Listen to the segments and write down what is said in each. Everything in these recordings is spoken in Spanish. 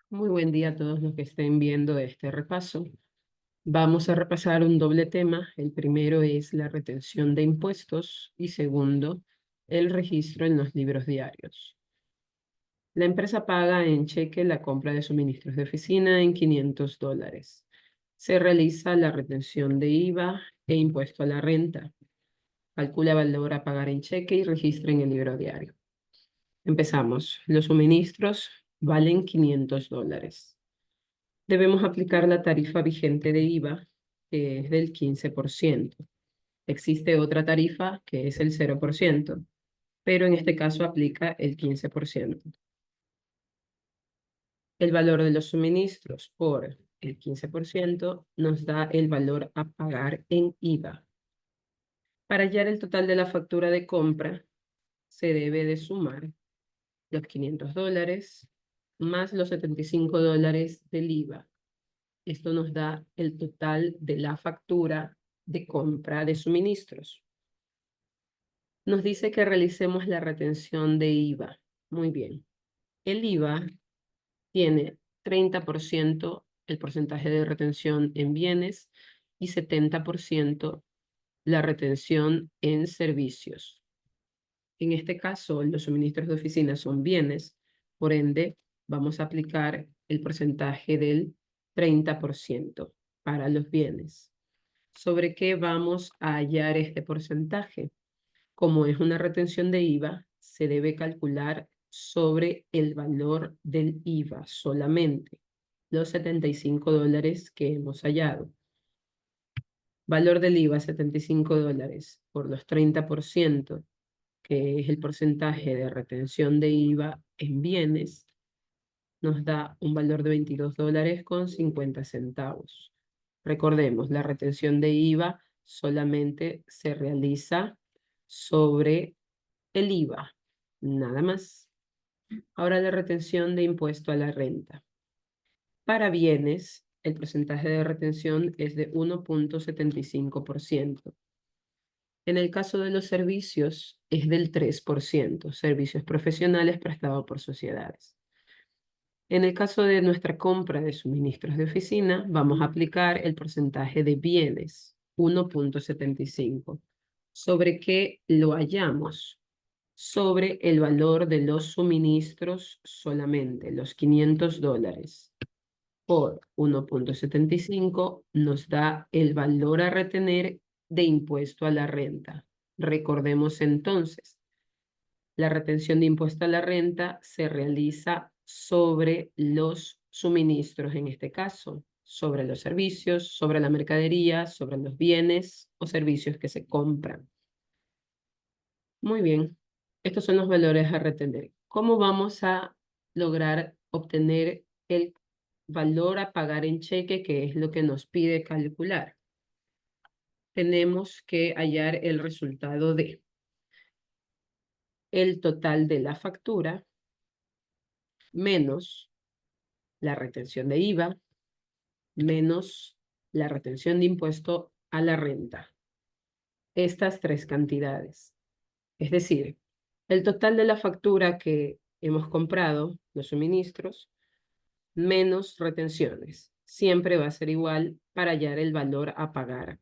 Muy buen día a todos los que estén viendo este repaso. Vamos a repasar un doble tema. El primero es la retención de impuestos y segundo, el registro en los libros diarios. La empresa paga en cheque la compra de suministros de oficina en $500. Se realiza la retención de IVA e impuesto a la renta. Calcula valor a pagar en cheque y registra en el libro diario. Empezamos. Los suministros valen $500. Debemos aplicar la tarifa vigente de IVA, que es del 15%. Existe otra tarifa que es el 0%, pero en este caso aplica el 15%. El valor de los suministros por el 15% nos da el valor a pagar en IVA. Para hallar el total de la factura de compra, se debe de sumar los $500 más los $75 del IVA. Esto nos da el total de la factura de compra de suministros. Nos dice que realicemos la retención de IVA. Muy bien. El IVA tiene 30% el porcentaje de retención en bienes y 70% la retención en servicios. En este caso, los suministros de oficina son bienes, por ende, vamos a aplicar el porcentaje del 30% para los bienes. ¿Sobre qué vamos a hallar este porcentaje? Como es una retención de IVA, se debe calcular sobre el valor del IVA solamente, los $75 que hemos hallado. Valor del IVA, $75 por los 30%, que es el porcentaje de retención de IVA en bienes, nos da un valor de $22,50. Recordemos, la retención de IVA solamente se realiza sobre el IVA, nada más. Ahora la retención de impuesto a la renta. Para bienes, el porcentaje de retención es de 1,75%. En el caso de los servicios, es del 3%, servicios profesionales prestados por sociedades. En el caso de nuestra compra de suministros de oficina, vamos a aplicar el porcentaje de bienes, 1,75. ¿Sobre qué lo hallamos? Sobre el valor de los suministros solamente, los $500 por 1,75 nos da el valor a retener de impuesto a la renta. Recordemos entonces, la retención de impuesto a la renta se realiza sobre los suministros, en este caso, sobre los servicios, sobre la mercadería, sobre los bienes o servicios que se compran. Muy bien, estos son los valores a retener. ¿Cómo vamos a lograr obtener el valor a pagar en cheque, que es lo que nos pide calcular? Tenemos que hallar el resultado de el total de la factura menos la retención de IVA menos la retención de impuesto a la renta. Estas tres cantidades. Es decir, el total de la factura que hemos comprado, los suministros, menos retenciones. Siempre va a ser igual para hallar el valor a pagar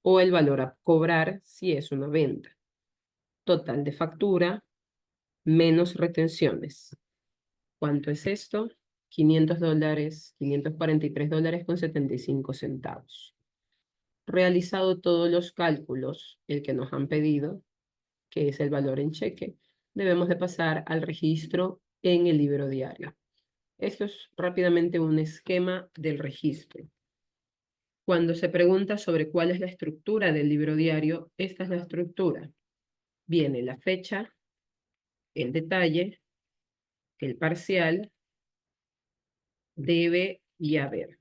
o el valor a cobrar si es una venta. Total de factura menos retenciones. ¿Cuánto es esto? $500, $543,75. Realizado todos los cálculos, el que nos han pedido, que es el valor en cheque, debemos de pasar al registro en el libro diario. Esto es rápidamente un esquema del registro. Cuando se pregunta sobre cuál es la estructura del libro diario, esta es la estructura. Viene la fecha, el detalle, el parcial, debe y haber.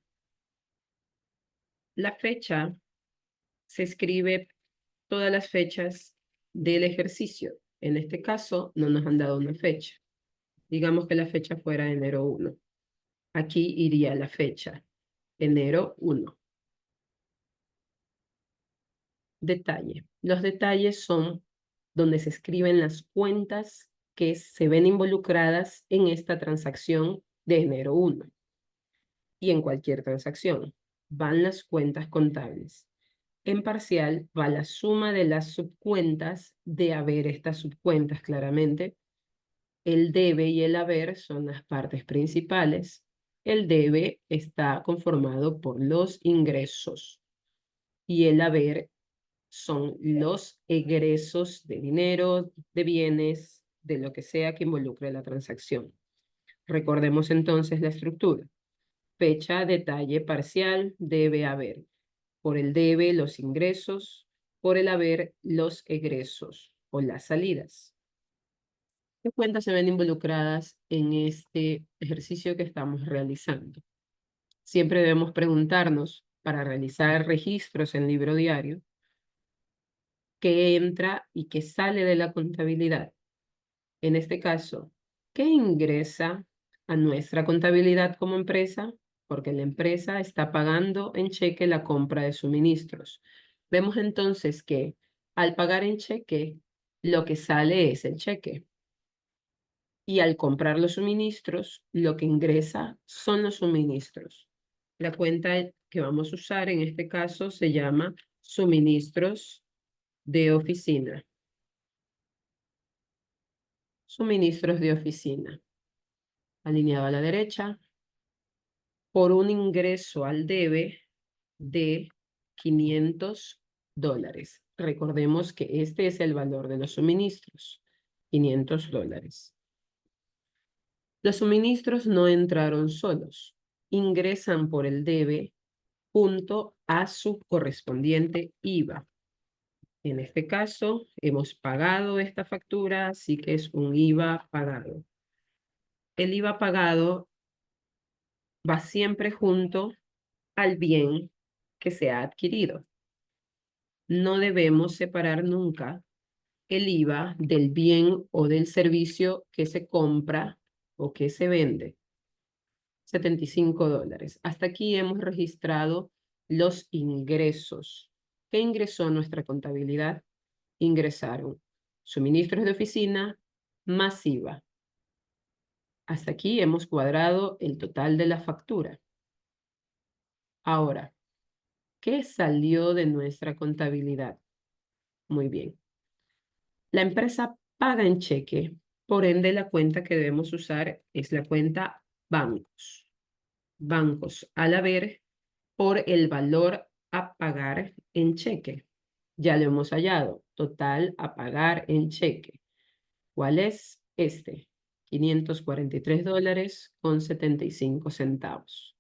La fecha se escribe todas las fechas del ejercicio. En este caso, no nos han dado una fecha. Digamos que la fecha fuera enero 1. Aquí iría la fecha, enero 1. Detalle. Los detalles son donde se escriben las cuentas que se ven involucradas en esta transacción de enero 1. y en cualquier transacción. Van las cuentas contables. En parcial va la suma de las subcuentas de haber. Estas subcuentas claramente. El debe y el haber son las partes principales. El debe está conformado por los ingresos y el haber son los egresos de dinero, de bienes, de lo que sea que involucre la transacción. Recordemos entonces la estructura. Fecha, detalle, parcial, debe haber. Por el debe, los ingresos. Por el haber, los egresos o las salidas. ¿Qué cuentas se ven involucradas en este ejercicio que estamos realizando? Siempre debemos preguntarnos, para realizar registros en libro diario, qué entra y qué sale de la contabilidad. En este caso, ¿qué ingresa a nuestra contabilidad como empresa? Porque la empresa está pagando en cheque la compra de suministros. Vemos entonces que al pagar en cheque, lo que sale es el cheque. Y al comprar los suministros, lo que ingresa son los suministros. La cuenta que vamos a usar en este caso se llama suministros de oficina. Suministros de oficina. Alineado a la derecha, por un ingreso al debe de $500. Recordemos que este es el valor de los suministros, $500. Los suministros no entraron solos, ingresan por el debe junto a su correspondiente IVA. En este caso, hemos pagado esta factura, así que es un IVA pagado. El IVA pagado va siempre junto al bien que se ha adquirido. No debemos separar nunca el IVA del bien o del servicio que se compra o que se vende. $75. Hasta aquí hemos registrado los ingresos. ¿Qué ingresó a nuestra contabilidad? Ingresaron suministros de oficina más IVA. Hasta aquí hemos cuadrado el total de la factura. Ahora, ¿qué salió de nuestra contabilidad? Muy bien. La empresa paga en cheque, por ende la cuenta que debemos usar es la cuenta bancos. Bancos al haber por el valor a pagar en cheque. Ya lo hemos hallado. Total a pagar en cheque. ¿Cuál es este? $543,75.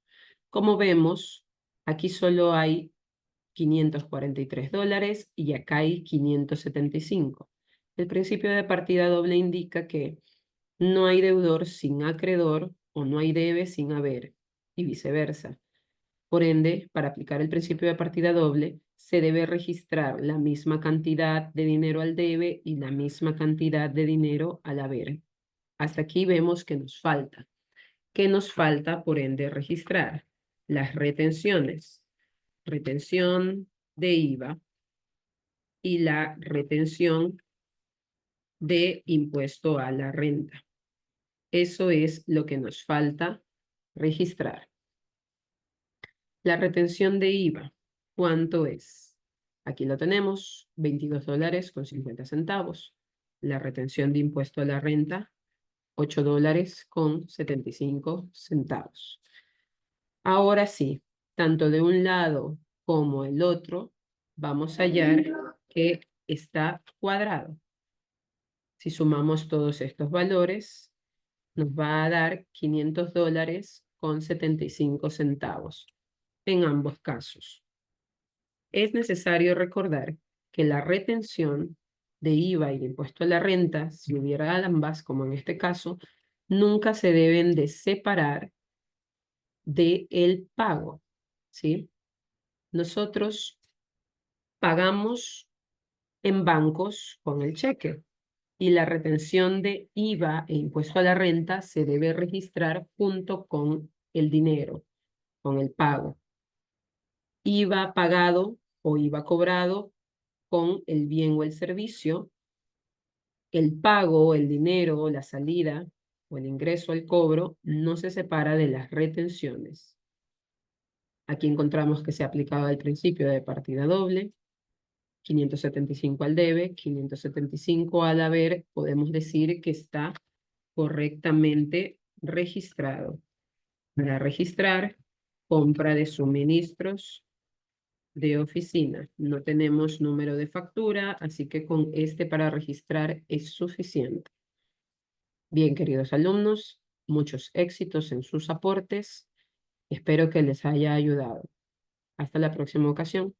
Como vemos, aquí solo hay $543 y acá hay 575. El principio de partida doble indica que no hay deudor sin acreedor o no hay debe sin haber y viceversa. Por ende, para aplicar el principio de partida doble, se debe registrar la misma cantidad de dinero al debe y la misma cantidad de dinero al haber. Hasta aquí vemos que nos falta. ¿Qué nos falta, por ende, registrar? Las retenciones. Retención de IVA y la retención de impuesto a la renta. Eso es lo que nos falta registrar. La retención de IVA, ¿cuánto es? Aquí lo tenemos, $22,50. La retención de impuesto a la renta, $8,75. Ahora sí, tanto de un lado como el otro, vamos a hallar que está cuadrado. Si sumamos todos estos valores, nos va a dar $500,75 en ambos casos. Es necesario recordar que la retención de IVA y de impuesto a la renta, si hubiera ambas, como en este caso, nunca se deben de separar del pago, ¿sí? Nosotros pagamos en bancos con el cheque y la retención de IVA e impuesto a la renta se debe registrar junto con el dinero, con el pago. IVA pagado o IVA cobrado con el bien o el servicio, el pago, el dinero, la salida o el ingreso al cobro no se separa de las retenciones. Aquí encontramos que se aplicaba el principio de partida doble, 575 al debe, 575 al haber, podemos decir que está correctamente registrado. Para registrar, compra de suministros de oficina. No tenemos número de factura, así que con este para registrar es suficiente. Bien, queridos alumnos, muchos éxitos en sus aportes. Espero que les haya ayudado. Hasta la próxima ocasión.